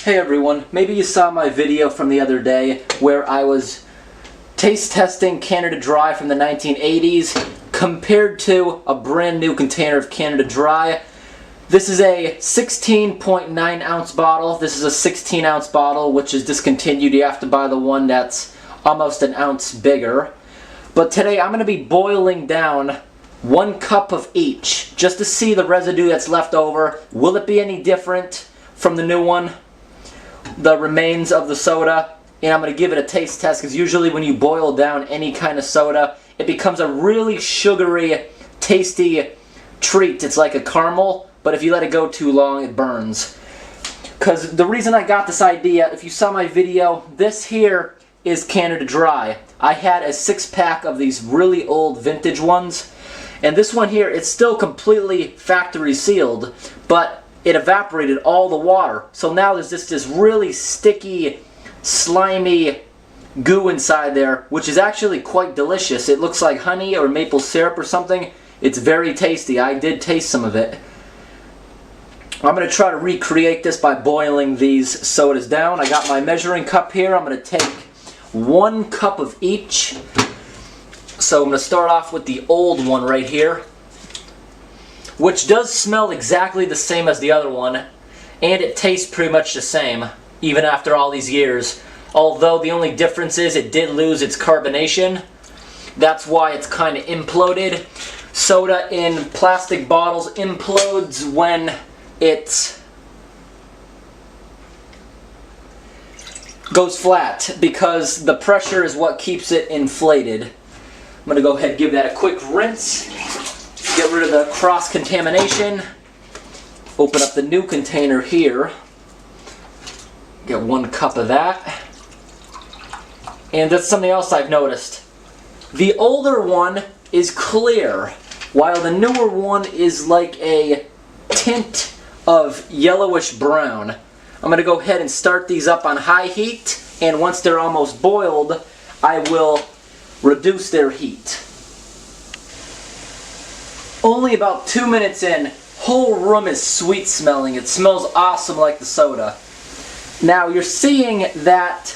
Hey everyone, maybe you saw my video from the other day where I was taste testing Canada Dry from the 1980s compared to a brand new container of Canada Dry. This is a 16.9 ounce bottle. This is a 16 ounce bottle, which is discontinued. You have to buy the one that's almost an ounce bigger. But today I'm going to be boiling down 1 cup of each just to see the residue that's left over. Will it be any different from the new one? The remains of the soda, and I'm going to give it a taste test because usually when you boil down any kind of soda, it becomes a really sugary, tasty treat. It's like a caramel, but if you let it go too long, it burns. Because the reason I got this idea, if you saw my video, this here is Canada Dry. I had a 6-pack of these really old vintage ones, and this one here, it's still completely factory sealed, but it evaporated all the water. So now there's just this really sticky, slimy goo inside there, which is actually quite delicious. It looks like honey or maple syrup or something. It's very tasty. I did taste some of it. I'm going to try to recreate this by boiling these sodas down. I got my measuring cup here. I'm going to take 1 cup of each. So I'm going to start off with the old one right here, which does smell exactly the same as the other one, and it tastes pretty much the same, even after all these years. Although the only difference is it did lose its carbonation. That's why it's kind of imploded. Soda in plastic bottles implodes when it goes flat, because the pressure is what keeps it inflated. I'm going to go ahead and give that a quick rinse. Get rid of the cross-contamination. Open up the new container here. Get 1 cup of that. And that's something else I've noticed. The older one is clear, while the newer one is like a tint of yellowish brown. I'm going to go ahead and start these up on high heat, and once they're almost boiled, I will reduce their heat. Only about 2 minutes in, whole room is sweet smelling. It smells awesome like the soda. Now you're seeing that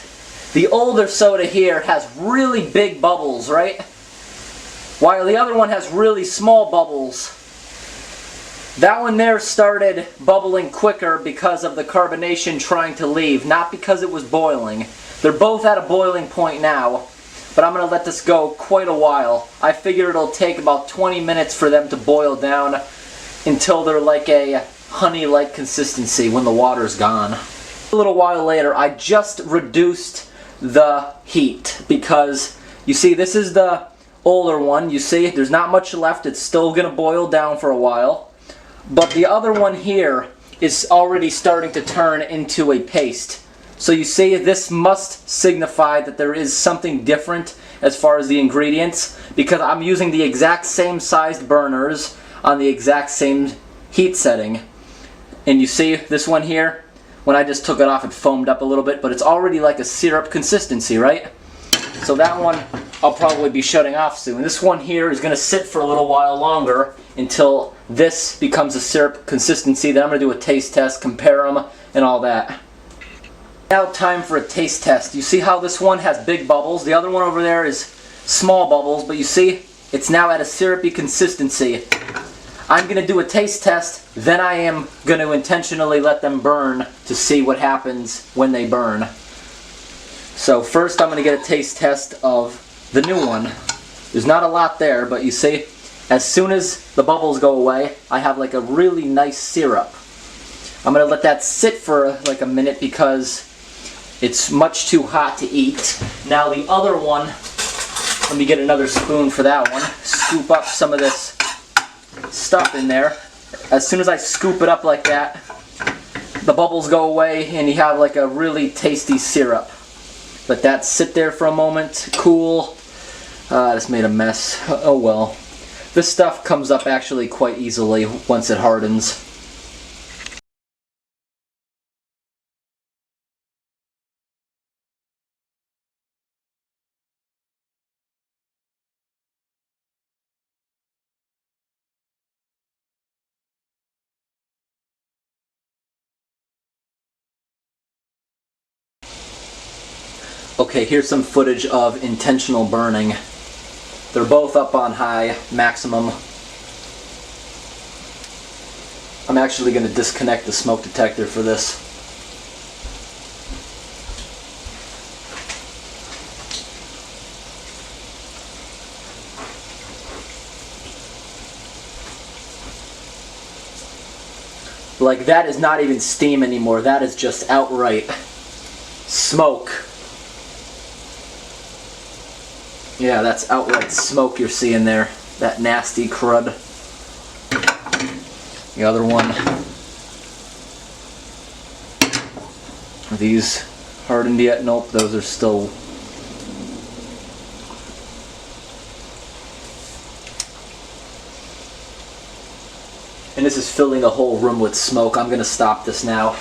the older soda here has really big bubbles, right? While the other one has really small bubbles. That one there started bubbling quicker because of the carbonation trying to leave, not because it was boiling. They're both at a boiling point now. But I'm going to let this go quite a while. I figure it'll take about 20 minutes for them to boil down until they're like a honey-like consistency when the water's gone. A little while later, I just reduced the heat because, you see, this is the older one. You see, there's not much left. It's still going to boil down for a while. But the other one here is already starting to turn into a paste. So you see, this must signify that there is something different as far as the ingredients, because I'm using the exact same sized burners on the exact same heat setting. And you see this one here, when I just took it off, it foamed up a little bit, but it's already like a syrup consistency, right? So that one I'll probably be shutting off soon. This one here is going to sit for a little while longer until this becomes a syrup consistency. Then I'm going to do a taste test, compare them, and all that. Now time for a taste test. You see how this one has big bubbles? The other one over there is small bubbles, but you see, it's now at a syrupy consistency. I'm going to do a taste test, then I am going to intentionally let them burn to see what happens when they burn. So first I'm going to get a taste test of the new one. There's not a lot there, but you see, as soon as the bubbles go away, I have like a really nice syrup. I'm going to let that sit for like a minute because it's much too hot to eat. Now the other one, let me get another spoon for that one. Scoop up some of this stuff in there. As soon as I scoop it up like that, the bubbles go away and you have like a really tasty syrup. Let that sit there for a moment, cool. I just made a mess. Oh well. This stuff comes up actually quite easily once it hardens. Okay, here's some footage of intentional burning. They're both up on high, maximum. I'm actually going to disconnect the smoke detector for this. Like, that is not even steam anymore, that is just outright smoke. Yeah, that's outright smoke you're seeing there. That nasty crud. The other one. Are these hardened yet? Nope, those are still... And this is filling the whole room with smoke. I'm gonna stop this now.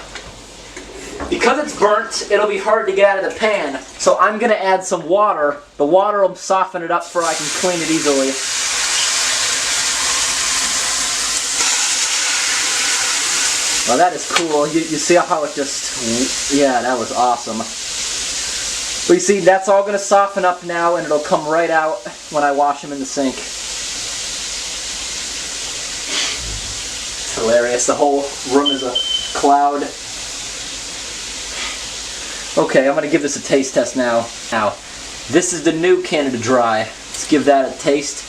Because it's burnt, it'll be hard to get out of the pan. So I'm gonna add some water. The water will soften it up so I can clean it easily. Well, that is cool. You see how it just... Yeah, that was awesome. But you see, that's all gonna soften up now and it'll come right out when I wash them in the sink. Hilarious. The whole room is a cloud. Okay, I'm going to give this a taste test now. This is the new Canada Dry. Let's give that a taste.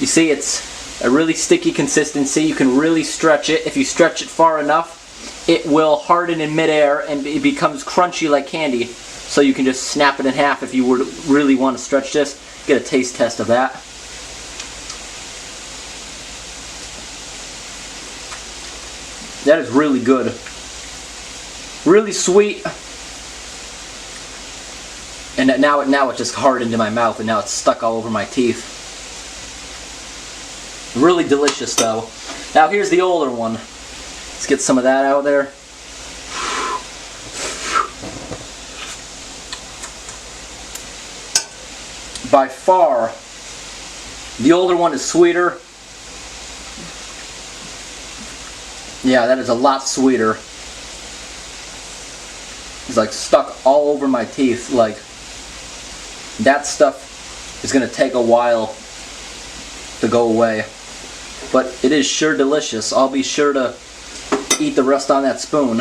You see, it's a really sticky consistency. You can really stretch it. If you stretch it far enough, it will harden in midair and it becomes crunchy like candy. So you can just snap it in half if you would really want to stretch this. Get a taste test of that. That is really good. Really sweet. And now it just hardened in my mouth and now it's stuck all over my teeth. Really delicious though. Now here's the older one. Let's get some of that out there. By far, the older one is sweeter. Yeah, that is a lot sweeter. It's like stuck all over my teeth. Like, that stuff is going to take a while to go away. But it is sure delicious. I'll be sure to eat the rest on that spoon.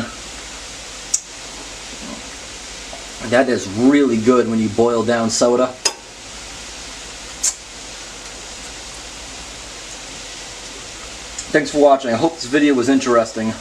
That is really good when you boil down soda. Thanks for watching. I hope this video was interesting.